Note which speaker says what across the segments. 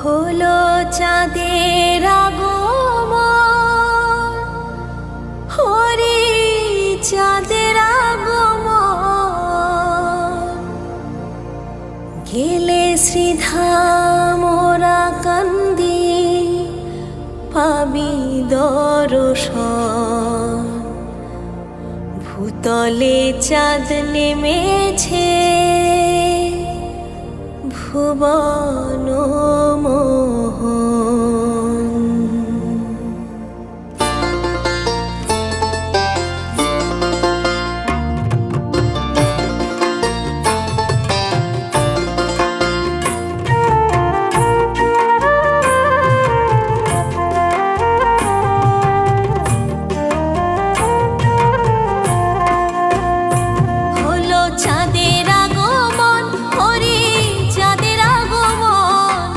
Speaker 1: হলো চাঁদের আগমন, হরি চাঁদের আগমন, গেলে শ্রীধাম ওরা কান্দি পাবি দর্শন। ভূতলে চাঁদ নেমেছে ভুবন মোহন। হলো চাঁদের আগমন, হরি চাঁদের আগমন,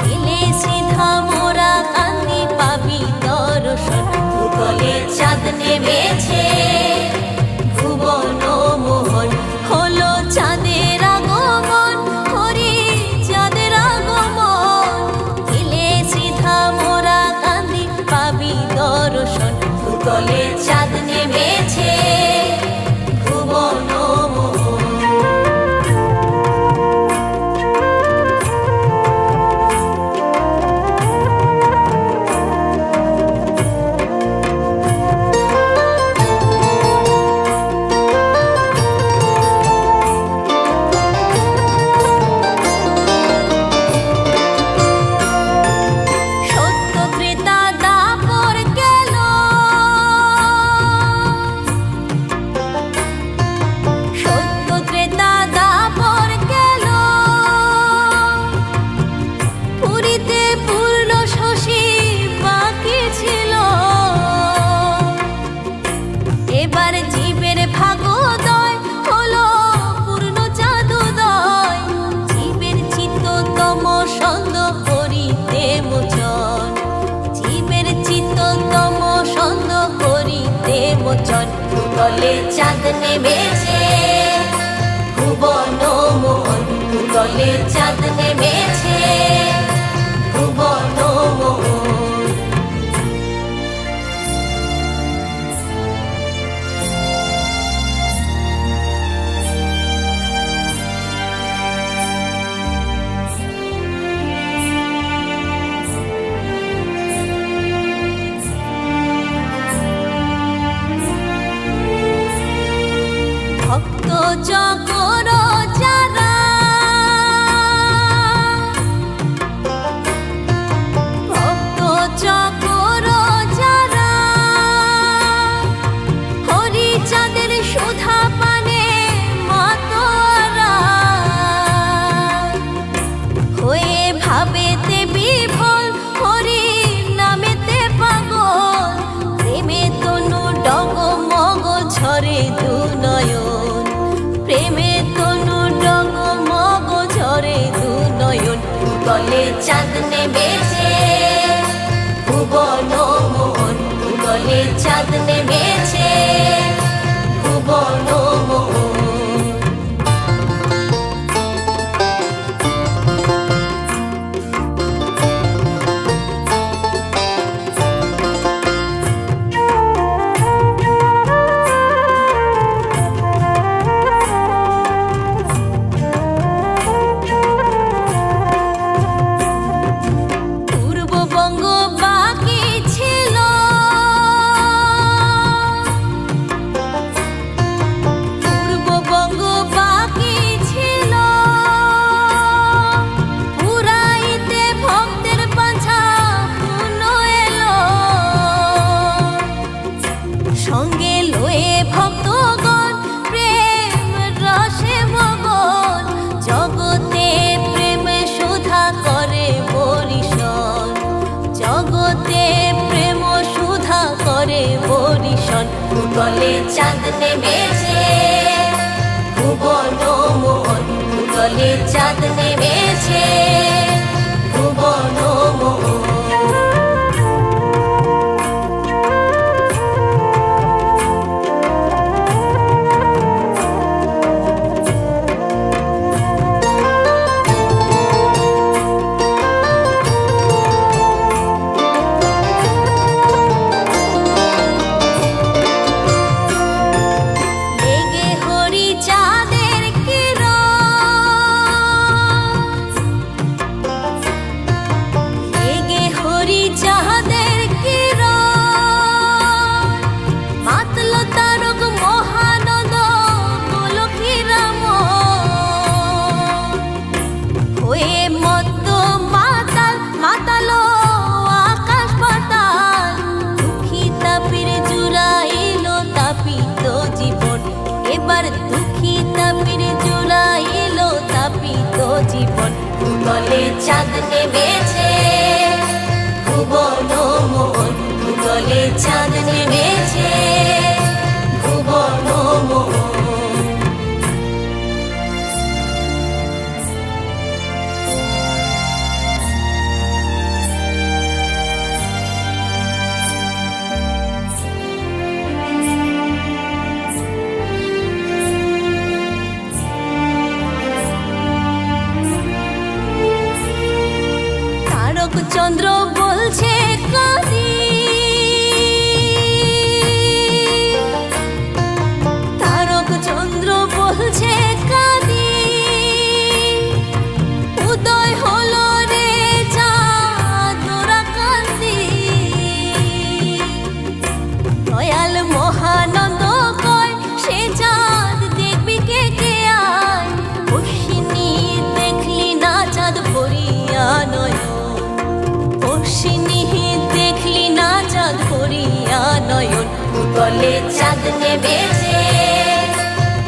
Speaker 1: গেলে শ্রীধাম ওরা কান্দি পাবি দর্শন। ভূতলে চাঁদ নেমেছে ভুবন মোহন। হলো চাঁদের আগমন, হরি চাঁদের আগমন, গেলে শ্রীধাম ওরা কান্দি পাবি দর্শন। ভূতলে চাঁদ নেমেছে ভুবন মোহন। সত্য ক্রেতা দাপর গেল, সত্য ক্রেতা দাপর গেল, পুরীতে পূর্ণ শশী বাকি ছিল। এবার জীবের ভাগোদয় হলো পূর্ণ চাঁদোদয়, জীবের চিত্ততম সন্দ করিতে মোচন, জীবের চিত্ততম সন্দ করিতে মোচন। ভূতলে চাঁদ নেমেছে ভুবন মোহন। ভূতলে চাঁদ নেমেছে ভুবন মোহন। ভক্ত চকর যারা, ভক্ত চকর যারা, হরি চাঁদের সুধা পানে মাতোয়ারা, হয়ে ভাবেতে বিভোল হরি নামেতে পাগল, প্রেমে তনু ডগমগ ঝরে দুনয়ন, প্রেমে তনু ডগমগ ঝরে দুনয়ন। ভূতলে চাঁদ নেমেছে ভুবন মোহন। ভূতলে চাঁদ নেমেছে ভুবন মোহন। পূর্ববঙ্গ বাকি ছিল, পূর্ববঙ্গ বাকি ছিল, পুরাইতে ভক্তের পাছা পুন এলো, সঙ্গে লয়ে ভক্তগণ প্রেম রসে মগন, জগতে প্রেম সুধা করে বরিশন, জগতে প্রেম সুধা করে বরিশন। ভূতলে চাঁদ নেমেছে ভুবন মোহন। ভূতলে চাঁদ নেমেছে ভুবন মোহন। ভূতলে চাঁদ নেমেছে, ভুবন মোহন ভূতলে চাঁদ নেমেছে, ভুবন মোহন। চন্দ্র বলছে কাঁদি, তারক চন্দ্র বলছে কাঁদি, উদয় হলো রে চাঁদ তোরা কাঁদি। দয়াল মহানন্দ কয় সে চাঁদ দেখবি কে কে আয়, অশ্বিনী দেখলি না চাঁদ ভরিয়া নয়, দেখলি না চাঁদ ভরিয়া নয়ন, ভূতলে চাঁদ নেমেছে,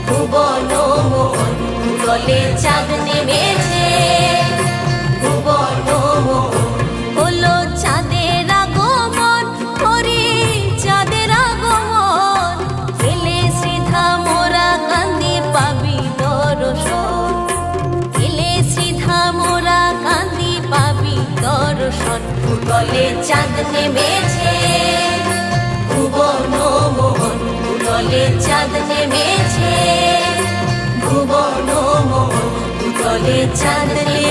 Speaker 1: ভুবন মোহন ভূতলে চাঁদ নেমেছে, ভুবন মোহন। হলো চাঁদের আগমন, হরি চাঁদের আগমন, এলে শ্রীধা মোরা কান্দি পাবি দর্শন, এলে শ্রীধা মোরা কান্দি পাবি দর্শন। ভূতলে চাঁদ নেমেছে, ভুবন মোহন ভূতলে চাঁদ নেমেছে, ভুবন মোহন ভূতলে চাঁদ নেমেছে।